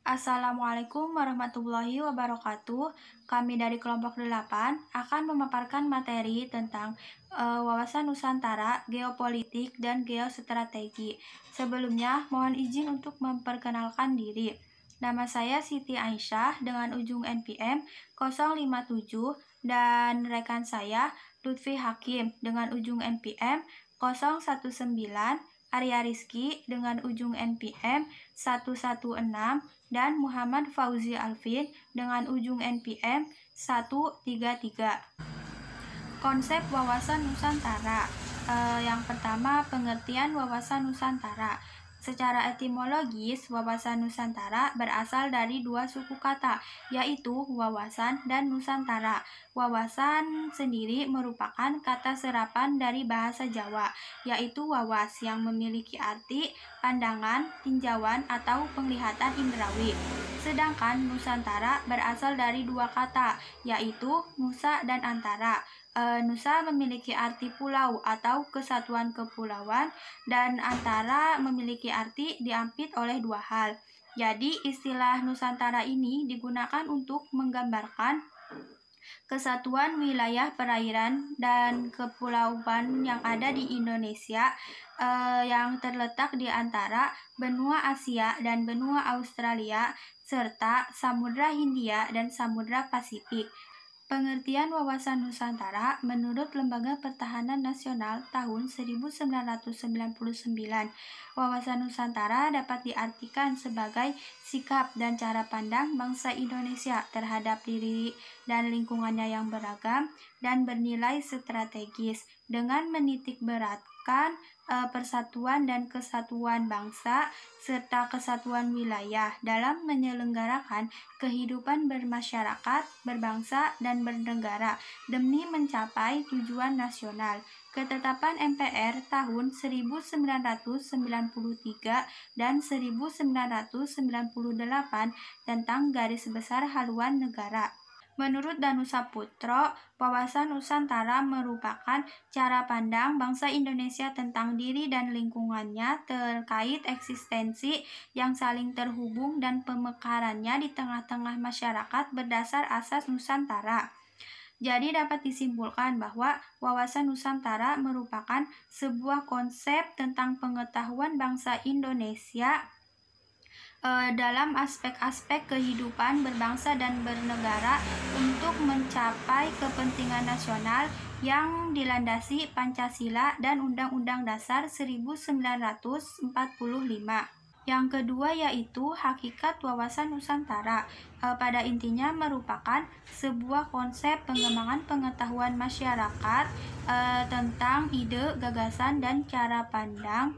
Assalamualaikum warahmatullahi wabarakatuh. Kami dari kelompok 8 akan memaparkan materi tentang wawasan Nusantara, geopolitik, dan geostrategi. Sebelumnya, mohon izin untuk memperkenalkan diri. Nama saya Siti Aisyah dengan ujung NPM 057 dan rekan saya Lutfi Hakim dengan ujung NPM 019, Arya Rizky dengan ujung NPM 116, dan Muhammad Fauzi Alvin dengan ujung NPM 133. Konsep wawasan Nusantara. Yang pertama, pengertian wawasan Nusantara. Secara etimologis, wawasan Nusantara berasal dari dua suku kata, yaitu wawasan dan Nusantara. Wawasan sendiri merupakan kata serapan dari bahasa Jawa, yaitu wawas yang memiliki arti pandangan, tinjauan, atau penglihatan indrawi. Sedangkan Nusantara berasal dari dua kata, yaitu Nusa dan Antara. Nusa memiliki arti pulau atau kesatuan kepulauan, dan antara memiliki arti diampit oleh dua hal. Jadi istilah Nusantara ini digunakan untuk menggambarkan kesatuan wilayah perairan dan kepulauan yang ada di Indonesia, yang terletak di antara benua Asia dan benua Australia, serta Samudra Hindia dan Samudra Pasifik. Pengertian wawasan Nusantara menurut Lembaga Pertahanan Nasional tahun 1999, wawasan Nusantara dapat diartikan sebagai sikap dan cara pandang bangsa Indonesia terhadap diri dan lingkungannya yang beragam dan bernilai strategis dengan menitik beratkan persatuan dan kesatuan bangsa serta kesatuan wilayah dalam menyelenggarakan kehidupan bermasyarakat, berbangsa, dan bernegara demi mencapai tujuan nasional. Ketetapan MPR tahun 1993 dan 1998 tentang garis besar haluan negara. Menurut Danu Saputro, wawasan Nusantara merupakan cara pandang bangsa Indonesia tentang diri dan lingkungannya terkait eksistensi yang saling terhubung dan pemekarannya di tengah-tengah masyarakat berdasar asas Nusantara. Jadi dapat disimpulkan bahwa wawasan Nusantara merupakan sebuah konsep tentang pengetahuan bangsa Indonesia dalam aspek-aspek kehidupan berbangsa dan bernegara untuk mencapai kepentingan nasional yang dilandasi Pancasila dan Undang-Undang Dasar 1945. Yang kedua yaitu hakikat wawasan Nusantara. Pada intinya merupakan sebuah konsep pengembangan pengetahuan masyarakat tentang ide, gagasan, dan cara pandang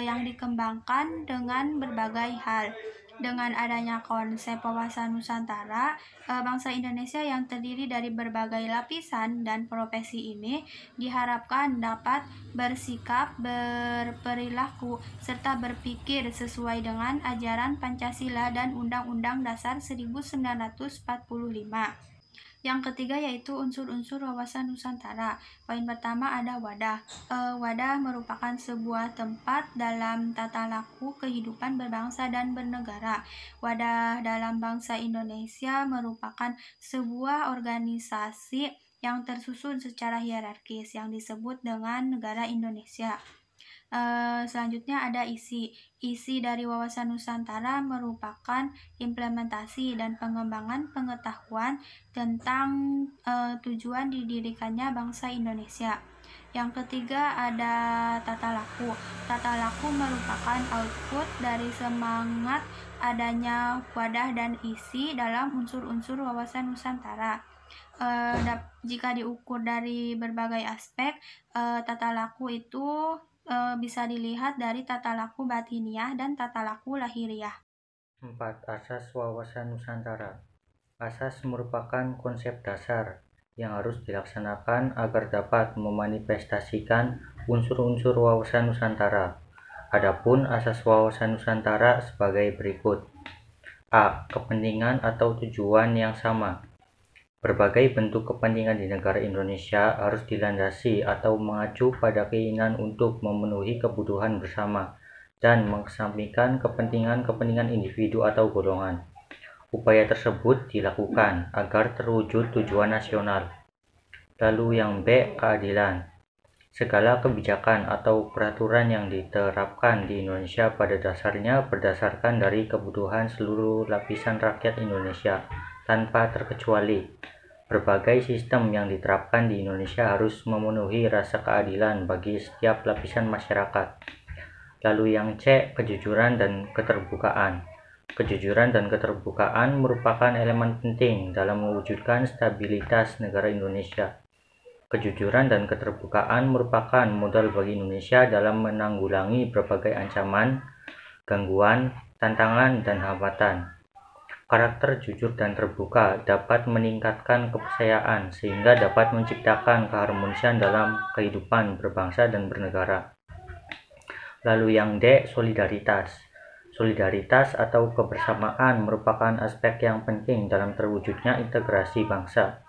yang dikembangkan dengan berbagai hal. Dengan adanya konsep wawasan Nusantara, bangsa Indonesia yang terdiri dari berbagai lapisan dan profesi ini diharapkan dapat bersikap, berperilaku, serta berpikir sesuai dengan ajaran Pancasila dan Undang-Undang Dasar 1945. Yang ketiga yaitu unsur-unsur wawasan Nusantara. Poin pertama ada wadah. Wadah merupakan sebuah tempat dalam tata laku kehidupan berbangsa dan bernegara. Wadah dalam bangsa Indonesia merupakan sebuah organisasi yang tersusun secara hierarkis yang disebut dengan negara Indonesia. Selanjutnya ada isi. Isi dari wawasan Nusantara merupakan implementasi dan pengembangan pengetahuan tentang tujuan didirikannya bangsa Indonesia. Yang ketiga ada tata laku. Tata laku merupakan output dari semangat adanya wadah dan isi dalam unsur-unsur wawasan Nusantara. Jika diukur dari berbagai aspek, tata laku itu bisa dilihat dari tata laku batiniah dan tata laku lahiriah. 4. Asas wawasan Nusantara. Asas merupakan konsep dasar yang harus dilaksanakan agar dapat memanifestasikan unsur-unsur wawasan Nusantara. Adapun asas wawasan Nusantara sebagai berikut. A. Kepentingan atau tujuan yang sama. Berbagai bentuk kepentingan di negara Indonesia harus dilandasi atau mengacu pada keinginan untuk memenuhi kebutuhan bersama, dan mengesampingkan kepentingan-kepentingan individu atau golongan. Upaya tersebut dilakukan agar terwujud tujuan nasional. Lalu yang B, keadilan. Segala kebijakan atau peraturan yang diterapkan di Indonesia pada dasarnya berdasarkan dari kebutuhan seluruh lapisan rakyat Indonesia tanpa terkecuali. Berbagai sistem yang diterapkan di Indonesia harus memenuhi rasa keadilan bagi setiap lapisan masyarakat. Lalu yang C, kejujuran dan keterbukaan. Kejujuran dan keterbukaan merupakan elemen penting dalam mewujudkan stabilitas negara Indonesia. Kejujuran dan keterbukaan merupakan modal bagi Indonesia dalam menanggulangi berbagai ancaman, gangguan, tantangan, dan hambatan. Karakter jujur dan terbuka dapat meningkatkan kepercayaan sehingga dapat menciptakan keharmonisan dalam kehidupan berbangsa dan bernegara. Lalu yang D, solidaritas. Solidaritas atau kebersamaan merupakan aspek yang penting dalam terwujudnya integrasi bangsa.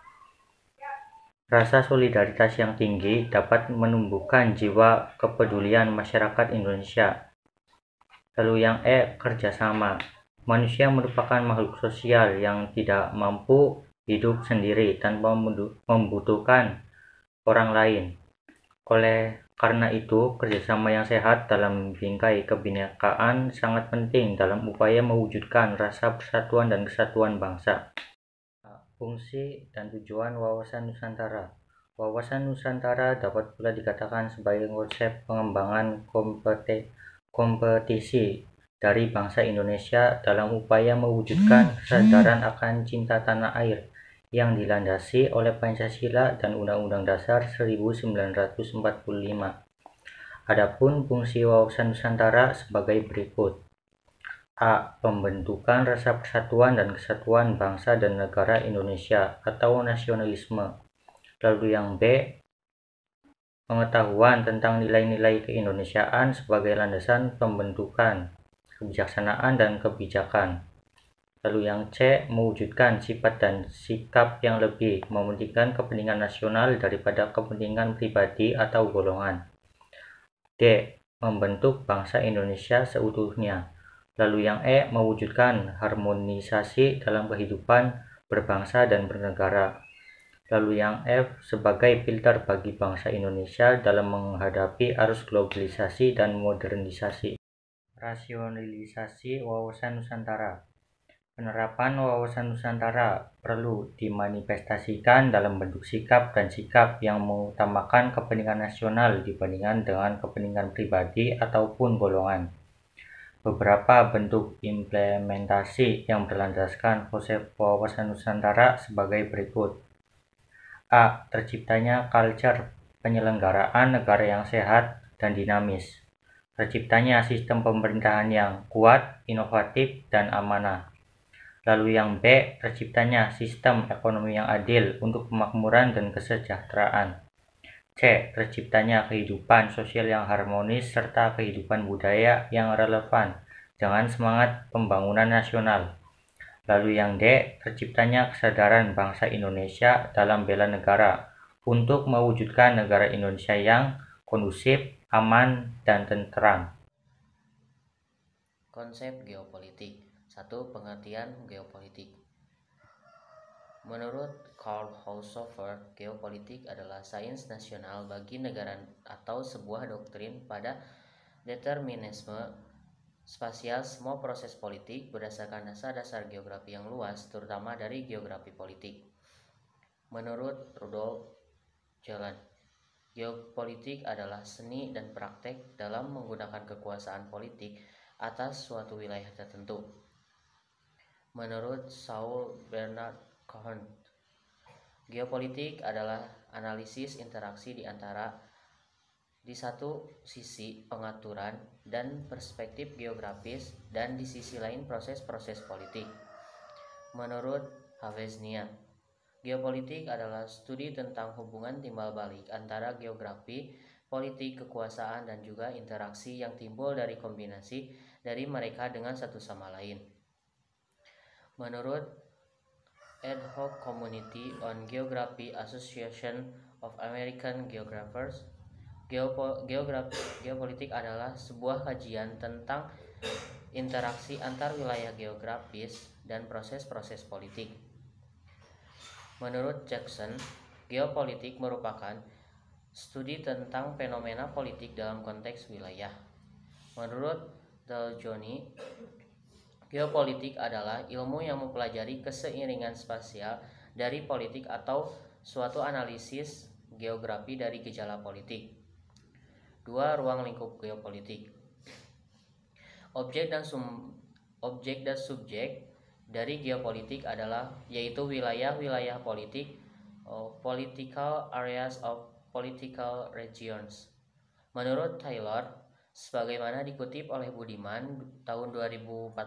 Rasa solidaritas yang tinggi dapat menumbuhkan jiwa kepedulian masyarakat Indonesia. Lalu yang E, kerjasama. Manusia merupakan makhluk sosial yang tidak mampu hidup sendiri tanpa membutuhkan orang lain. Karena itu, kerjasama yang sehat dalam bingkai kebinekaan sangat penting dalam upaya mewujudkan rasa persatuan dan kesatuan bangsa. Fungsi dan tujuan wawasan Nusantara. Wawasan Nusantara dapat pula dikatakan sebagai konsep pengembangan kompetisi dari bangsa Indonesia dalam upaya mewujudkan kesadaran akan cinta tanah air yang dilandasi oleh Pancasila dan Undang-Undang Dasar 1945. Adapun fungsi wawasan Nusantara sebagai berikut. A. Pembentukan rasa persatuan dan kesatuan bangsa dan negara Indonesia atau nasionalisme. Lalu yang B. Pengetahuan tentang nilai-nilai keindonesiaan sebagai landasan pembentukan kebijaksanaan dan kebijakan. Lalu yang C, mewujudkan sifat dan sikap yang lebih mementingkan kepentingan nasional daripada kepentingan pribadi atau golongan. D, membentuk bangsa Indonesia seutuhnya. Lalu yang E, mewujudkan harmonisasi dalam kehidupan berbangsa dan bernegara. Lalu yang F, sebagai filter bagi bangsa Indonesia dalam menghadapi arus globalisasi dan modernisasi. Rasionalisasi wawasan Nusantara. Penerapan wawasan Nusantara perlu dimanifestasikan dalam bentuk sikap dan sikap yang mengutamakan kepentingan nasional dibandingkan dengan kepentingan pribadi ataupun golongan. Beberapa bentuk implementasi yang berlandaskan konsep wawasan Nusantara sebagai berikut. A. Terciptanya culture penyelenggaraan negara yang sehat dan dinamis. Terciptanya sistem pemerintahan yang kuat, inovatif, dan amanah. Lalu yang B, terciptanya sistem ekonomi yang adil untuk kemakmuran dan kesejahteraan. C, terciptanya kehidupan sosial yang harmonis serta kehidupan budaya yang relevan dengan semangat pembangunan nasional. Lalu yang D, terciptanya kesadaran bangsa Indonesia dalam bela negara untuk mewujudkan negara Indonesia yang kondusif, aman, dan tentram. Konsep geopolitik. 1. Pengertian geopolitik. Menurut Karl Haushofer, geopolitik adalah sains nasional bagi negara atau sebuah doktrin pada determinisme spasial semua proses politik berdasarkan dasar-dasar geografi yang luas, terutama dari geografi politik. Menurut Rudolf Jelen, geopolitik adalah seni dan praktek dalam menggunakan kekuasaan politik atas suatu wilayah tertentu. Menurut Saul Bernard Cohen, geopolitik adalah analisis interaksi di antara di satu sisi pengaturan dan perspektif geografis dan di sisi lain proses-proses politik. Menurut Havesniak, geopolitik adalah studi tentang hubungan timbal balik antara geografi, politik, kekuasaan, dan juga interaksi yang timbul dari kombinasi dari mereka dengan satu sama lain. Menurut Ad Hoc Committee on Geography Association of American Geographers, Geopolitik adalah sebuah kajian tentang interaksi antar wilayah geografis dan proses-proses politik. Menurut Jackson, geopolitik merupakan studi tentang fenomena politik dalam konteks wilayah. Menurut Daljoni, geopolitik adalah ilmu yang mempelajari keseiringan spasial dari politik atau suatu analisis geografi dari gejala politik. 2. Ruang lingkup geopolitik. Objek dan subjek dari geopolitik adalah yaitu wilayah-wilayah politik, political areas of political regions. Menurut Taylor, sebagaimana dikutip oleh Budiman tahun 2014,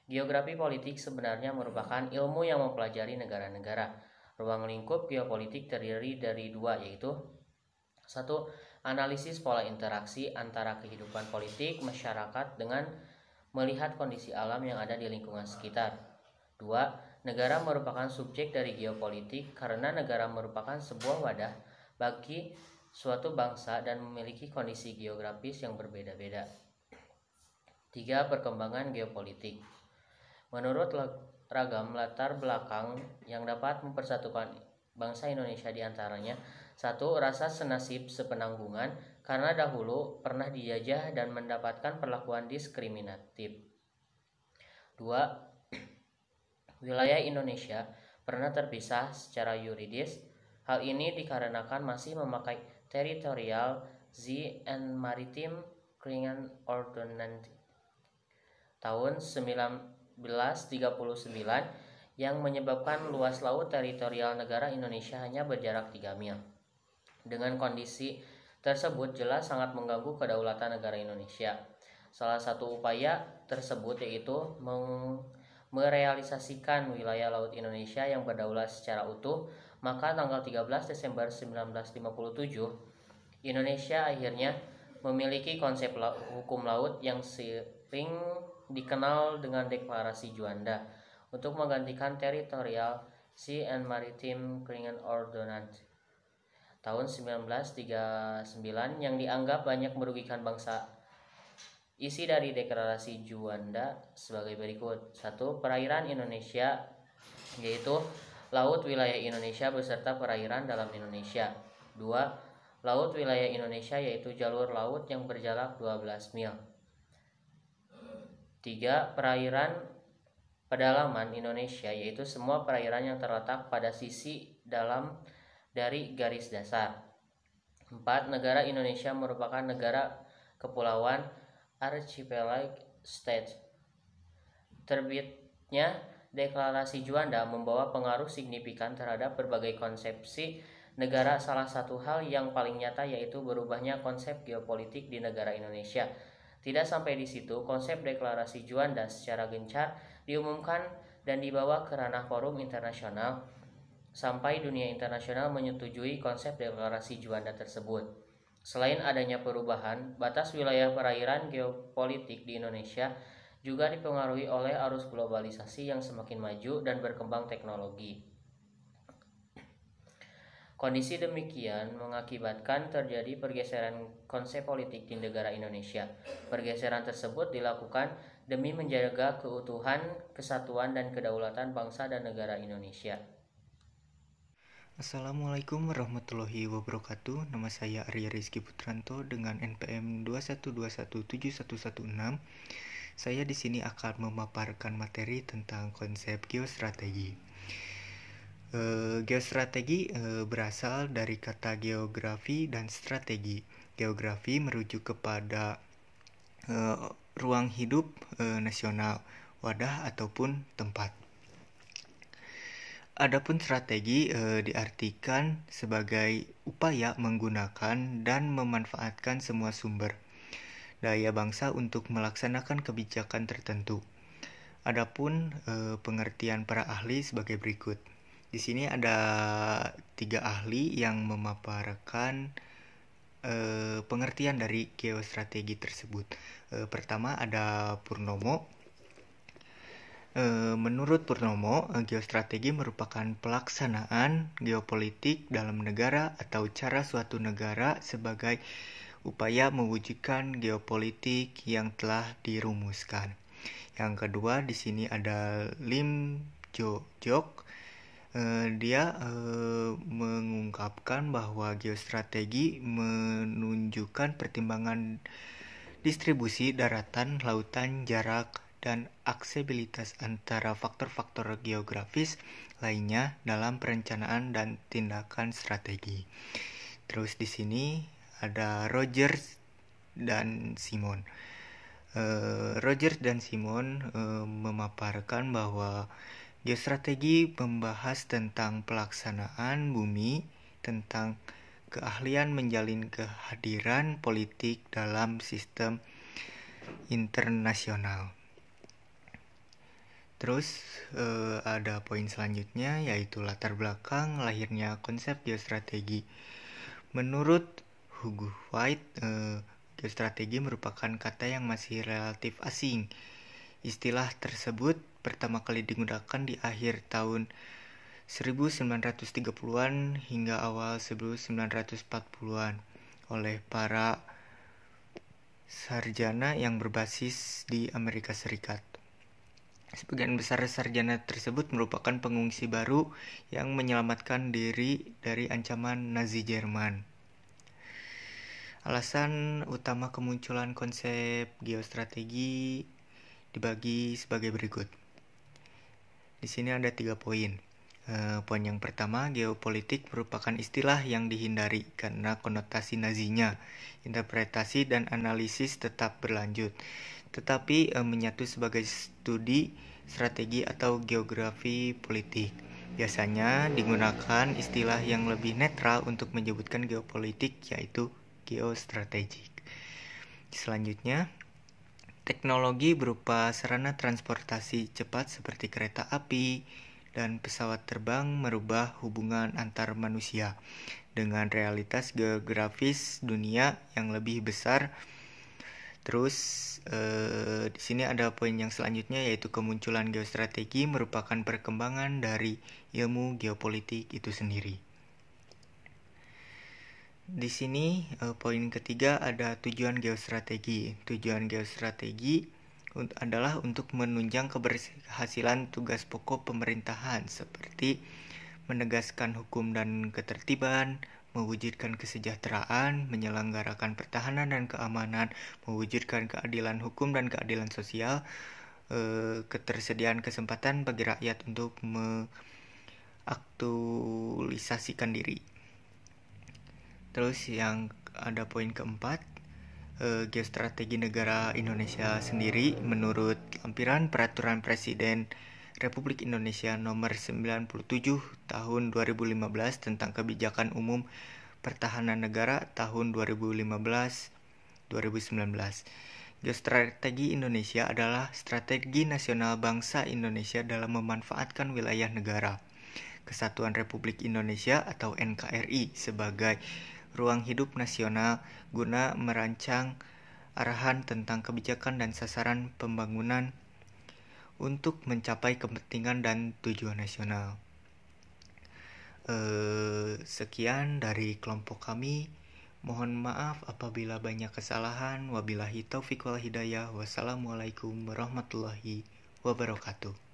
geografi politik sebenarnya merupakan ilmu yang mempelajari negara-negara. Ruang lingkup geopolitik terdiri dari dua, yaitu 1. Analisis pola interaksi antara kehidupan politik masyarakat dengan melihat kondisi alam yang ada di lingkungan sekitar. 2. Negara merupakan subjek dari geopolitik karena negara merupakan sebuah wadah bagi suatu bangsa dan memiliki kondisi geografis yang berbeda-beda. 3. Perkembangan geopolitik. Menurut ragam latar belakang yang dapat mempersatukan bangsa Indonesia diantaranya 1. Rasa senasib sepenanggungan karena dahulu pernah dijajah dan mendapatkan perlakuan diskriminatif. 2. Wilayah Indonesia pernah terpisah secara yuridis. Hal ini dikarenakan masih memakai Territorial Sea and Maritime Treaty Ordinance tahun 1939 yang menyebabkan luas laut teritorial negara Indonesia hanya berjarak 3 mil. Dengan kondisi tersebut jelas sangat mengganggu kedaulatan negara Indonesia. Salah satu upaya tersebut yaitu merealisasikan wilayah laut Indonesia yang berdaulat secara utuh. Maka tanggal 13 Desember 1957, Indonesia akhirnya memiliki konsep hukum laut yang sering dikenal dengan Deklarasi Juanda untuk menggantikan Territorial Sea and Maritime Treaty Ordinance tahun 1939 yang dianggap banyak merugikan bangsa. Isi dari Deklarasi Juanda sebagai berikut. 1. Perairan Indonesia, yaitu laut wilayah Indonesia beserta perairan dalam Indonesia. 2. Laut wilayah Indonesia, yaitu jalur laut yang berjarak 12 mil. 3. Perairan pedalaman Indonesia, yaitu semua perairan yang terletak pada sisi dalam dari garis dasar. 4. Negara Indonesia merupakan negara kepulauan archipelago state. Terbitnya Deklarasi Juanda membawa pengaruh signifikan terhadap berbagai konsepsi negara. Salah satu hal yang paling nyata yaitu berubahnya konsep geopolitik di negara Indonesia. Tidak sampai di situ, konsep Deklarasi Juanda secara gencar diumumkan dan dibawa ke ranah forum internasional sampai dunia internasional menyetujui konsep Deklarasi Juanda tersebut. Selain adanya perubahan, batas wilayah perairan geopolitik di Indonesia juga dipengaruhi oleh arus globalisasi yang semakin maju dan berkembang teknologi. Kondisi demikian mengakibatkan terjadi pergeseran konsep politik di negara Indonesia. Pergeseran tersebut dilakukan demi menjaga keutuhan, kesatuan, dan kedaulatan bangsa dan negara Indonesia. Assalamualaikum warahmatullahi wabarakatuh. Nama saya Arya Rizky Putranto dengan NPM 212171116. Saya di sini akan memaparkan materi tentang konsep geostrategi. Geostrategi berasal dari kata geografi dan strategi. Geografi merujuk kepada ruang hidup nasional, wadah ataupun tempat. Adapun strategi diartikan sebagai upaya menggunakan dan memanfaatkan semua sumber daya bangsa untuk melaksanakan kebijakan tertentu. Adapun pengertian para ahli sebagai berikut. Di sini ada 3 ahli yang memaparkan pengertian dari geostrategi tersebut. Pertama ada Purnomo. Menurut Purnomo, geostrategi merupakan pelaksanaan geopolitik dalam negara atau cara suatu negara sebagai upaya mewujudkan geopolitik yang telah dirumuskan. Yang kedua, di sini ada Lim Jok. Dia mengungkapkan bahwa geostrategi menunjukkan pertimbangan distribusi daratan, lautan, jarak, dan aksesibilitas antara faktor-faktor geografis lainnya dalam perencanaan dan tindakan strategi. Terus di sini ada Rogers dan Simon. Rogers dan Simon memaparkan bahwa geostrategi membahas tentang pelaksanaan bumi, tentang keahlian menjalin kehadiran politik dalam sistem internasional. Terus ada poin selanjutnya, yaitu latar belakang lahirnya konsep geostrategi. Menurut Hugo White, geostrategi merupakan kata yang masih relatif asing. Istilah tersebut pertama kali digunakan di akhir tahun 1930-an hingga awal 1940-an oleh para sarjana yang berbasis di Amerika Serikat. Sebagian besar sarjana tersebut merupakan pengungsi baru yang menyelamatkan diri dari ancaman Nazi Jerman. Alasan utama kemunculan konsep geostrategi dibagi sebagai berikut. Di sini ada 3 poin. Poin yang pertama, geopolitik merupakan istilah yang dihindari karena konotasi Nazinya. Interpretasi dan analisis tetap berlanjut, tetapi menyatu sebagai studi strategi atau geografi politik. Biasanya digunakan istilah yang lebih netral untuk menyebutkan geopolitik, yaitu geostrategik. Selanjutnya, teknologi berupa sarana transportasi cepat seperti kereta api dan pesawat terbang merubah hubungan antar manusia dengan realitas geografis dunia yang lebih besar. Terus di sini ada poin yang selanjutnya, yaitu kemunculan geostrategi merupakan perkembangan dari ilmu geopolitik itu sendiri. Di sini poin ketiga ada tujuan geostrategi. Tujuan geostrategi adalah untuk menunjang keberhasilan tugas pokok pemerintahan seperti menegaskan hukum dan ketertiban, mewujudkan kesejahteraan, menyelenggarakan pertahanan dan keamanan, mewujudkan keadilan hukum dan keadilan sosial, ketersediaan kesempatan bagi rakyat untuk mengaktualisasikan diri. Terus yang ada poin keempat, geostrategi negara Indonesia sendiri menurut lampiran Peraturan Presiden Republik Indonesia nomor 97 tahun 2015 tentang kebijakan umum pertahanan negara tahun 2015-2019. Geostrategi Indonesia adalah strategi nasional bangsa Indonesia dalam memanfaatkan wilayah negara Kesatuan Republik Indonesia atau NKRI sebagai ruang hidup nasional guna merancang arahan tentang kebijakan dan sasaran pembangunan untuk mencapai kepentingan dan tujuan nasional. Sekian dari kelompok kami. Mohon maaf apabila banyak kesalahan. Wabillahi taufiq wal hidayah. Wassalamualaikum warahmatullahi wabarakatuh.